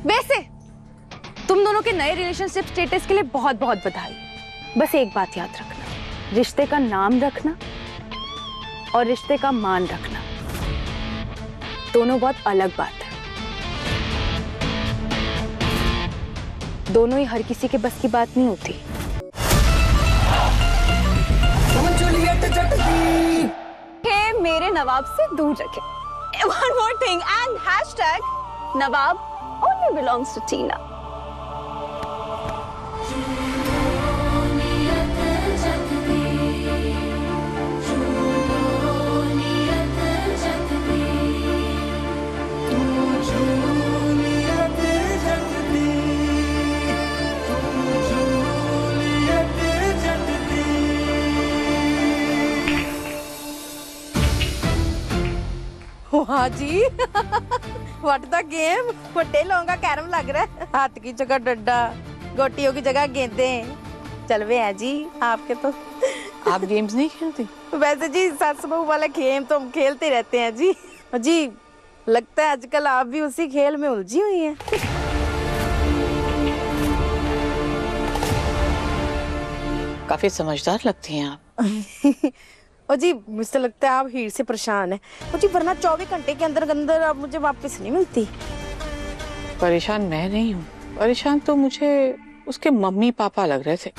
वैसे तुम दोनों के नए रिलेशनशिप स्टेटस के लिए बहुत बहुत बधाई। बस एक बात याद रखना, रिश्ते का नाम रखना और रिश्ते का मान रखना दोनों बहुत अलग बात है। दोनों ही हर किसी के बस की बात नहीं होती। हे मेरे नवाब से दूर रखे। One more thing and hashtag Nawab only belongs to Tina. हाँ जी व्हाट द गेम। बड़े लोगों का कैरम लग रहा है। हाथ की जगह डंडा, गोटियों की जगह गेंदे। चल वे हैं जी आपके तो। आप गेम्स नहीं खेलती? वैसे जी सास बहू वाला गेम तो हम खेलते रहते हैं जी। जी लगता है आजकल आप भी उसी खेल में उलझी हुई हैं। काफी समझदार लगती हैं आप। और जी मुझे लगता है आप हीर से परेशान हैं। और जी वरना 24 घंटे के अंदर अंदर आप मुझे वापस नहीं मिलती। परेशान मैं नहीं हूँ, परेशान तो मुझे उसके मम्मी पापा लग रहे थे।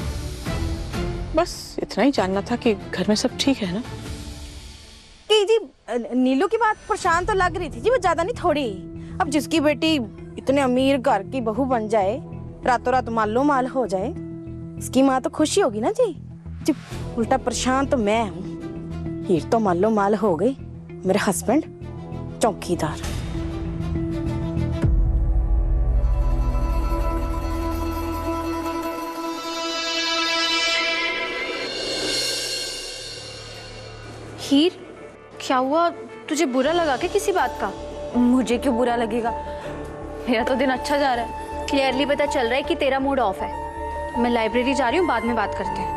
बस इतना ही जानना था कि घर में सब ठीक है ना। कि जी नीलू की बात परेशान तो लग रही थी जी, वो ज्यादा नहीं थोड़ी। अब जिसकी बेटी इतने अमीर घर की बहू बन जाए, रातों रात मालो माल हो जाए, इसकी माँ तो खुशी होगी ना जी। जी उल्टा परेशान तो मैं हूँ। हीर तो मालो माल हो गई, मेरे हस्बैंड चौकीदार। हीर क्या हुआ, तुझे बुरा लगा क्या किसी बात का? मुझे क्यों बुरा लगेगा, मेरा तो दिन अच्छा जा रहा है। क्लियरली पता चल रहा है कि तेरा मूड ऑफ है। मैं लाइब्रेरी जा रही हूँ, बाद में बात करते हैं।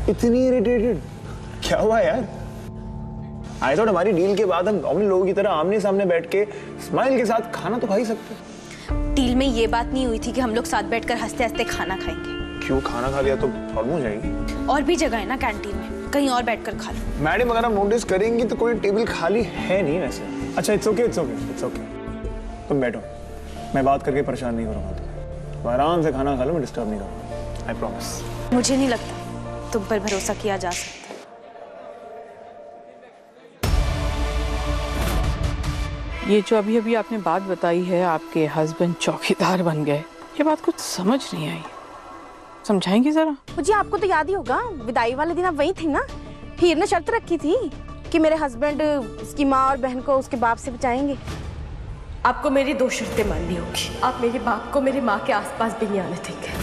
इतनी इरिटेटेड क्या हुआ यार? आई थॉट हमारी डील के बाद हम नॉर्मल लोगों की तरह आमने सामने बैठ के स्माइल के साथ खाना तो खा ही सकते। डील में ये बात नहीं हुई थी कि हम लोग साथ बैठकर हंसते हंसते खाना खाएंगे। क्यों? खाना खा लिया तो प्रॉब्लम हो जाएगी। और भी जगह है ना कैंटीन में, कहीं और बैठकर खा लो। मैडम अगर आप नोटिस करेंगी तो कोई टेबल खाली है नहीं वैसे। अच्छा it's okay, it's okay, it's okay. तुम बैठो, मैं बात करके परेशान नहीं करूंगा तुम्हें। आराम से खाना खा लो, मैं डिस्टर्ब नहीं करूंगा, आई प्रॉमिस। मुझे नहीं लगता तुम पर भरोसा किया जा सकता। ये जो अभी अभी आपने बात बताई है, आपके हस्बैंड चौकीदार बन गए, ये बात कुछ समझ नहीं आई। समझाएंगे जरा? जी आपको तो याद ही होगा, विदाई वाले दिन आप वही थी ना। हीर ने शर्त रखी थी कि मेरे हस्बैंड उसकी माँ और बहन को उसके बाप से बचाएंगे। आपको मेरी 2 शर्तें माननी होगी। आप मेरे बाप को मेरी माँ के आसपास भी नहीं आने देंगे।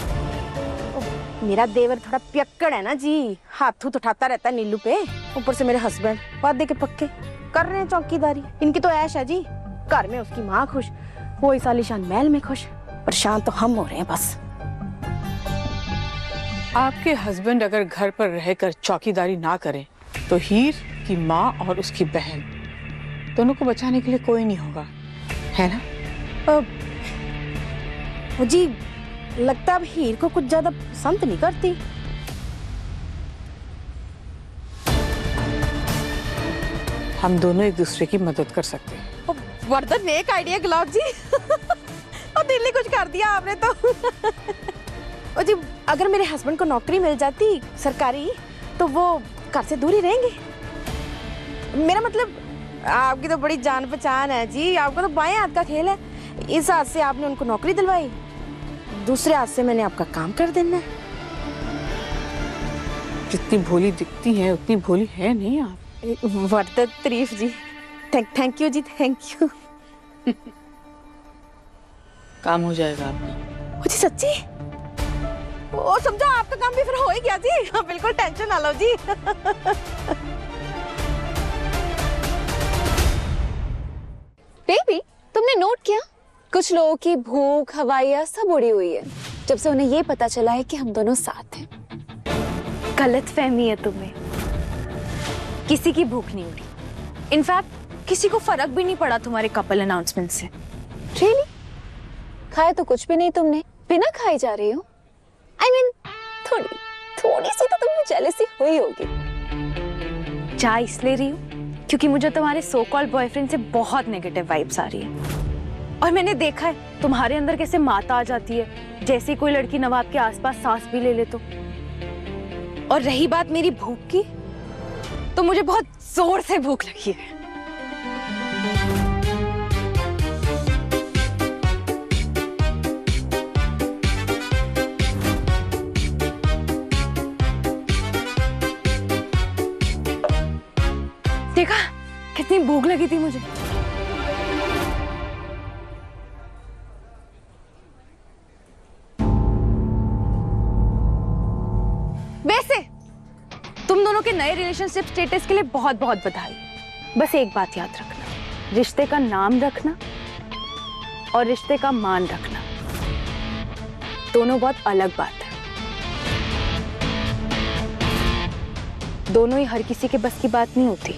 मेरा देवर थोड़ा पियक्कड़ है ना जी, हाथ उठाता रहता है नीलू पे। ऊपर से मेरे हस्बैंड वादे के पक्के कर रहे हैं चौकीदारी। इनकी तो ऐश है जी, घर में उसकी माँ खुश, वो इस आलीशान महल में खुश। परेशान तो हम हो रहे हैं बस। आपके हस्बैंड अगर घर पर रहकर चौकीदारी ना करें तो हीर की माँ और उसकी बहन दोनों को बचाने के लिए कोई नहीं होगा, है ना? जी लगता अब हीर को कुछ ज्यादा पसंद नहीं करती। हम दोनों एक दूसरे की मदद कर सकते हैं। वर्धन नेक आइडिया गुलाब जी। और दिल ने कुछ कर दिया आपने तो। और जी अगर मेरे हस्बैंड को नौकरी मिल जाती सरकारी, तो वो घर से दूर ही रहेंगे। मेरा मतलब आपकी तो बड़ी जान पहचान है जी, आपका तो बाएं हाथ का खेल है। इस हाथ से आपने उनको नौकरी दिलवाई, दूसरे हाथ से मैंने आपका काम कर देना है। जितनी भोली दिखती हैं उतनी भोली है नहीं आप। वर्धन तारीफ जी, थैंक यू जी, थैंक यू। काम हो जाएगा आपका। जी सच्ची? ओ समझो आपका काम भी फिर हो ही गया जी। बिल्कुल टेंशन ना लो जी। कुछ लोगों की भूख हवाइयाँ सब उड़ी हुई है जब से उन्हें ये पता चला है कि हम दोनों साथ हैं। गलत फहमी है तुम्हें। किसी की भूख नहीं उड़ी। इनफैक्ट किसी को फर्क भी नहीं पड़ा तुम्हारे कपल अनाउंसमेंट से। रियली? खाया तो कुछ भी नहीं तुमने, बिना खाए जा रही हो। I mean, थोड़ी सी तो तुम्हें जेलसी हुई होगी। चाय इसलिए रही हूँ क्योंकि मुझे तुम्हारे सो कॉल्ड बॉयफ्रेंड से बहुत नेगेटिव वाइब्स आ रही है। और मैंने देखा है तुम्हारे अंदर कैसे माता आ जाती है जैसे कोई लड़की नवाब के आसपास सांस भी ले ले तो। और रही बात मेरी भूख की, तो मुझे बहुत जोर से भूख लगी है। देखा कितनी भूख लगी थी मुझे। वैसे तुम दोनों के नए रिलेशनशिप स्टेटस के लिए बहुत बहुत बधाई। बस एक बात याद रखना, रिश्ते का नाम रखना और रिश्ते का मान रखना दोनों बहुत अलग बात है। दोनों ही हर किसी के बस की बात नहीं होती।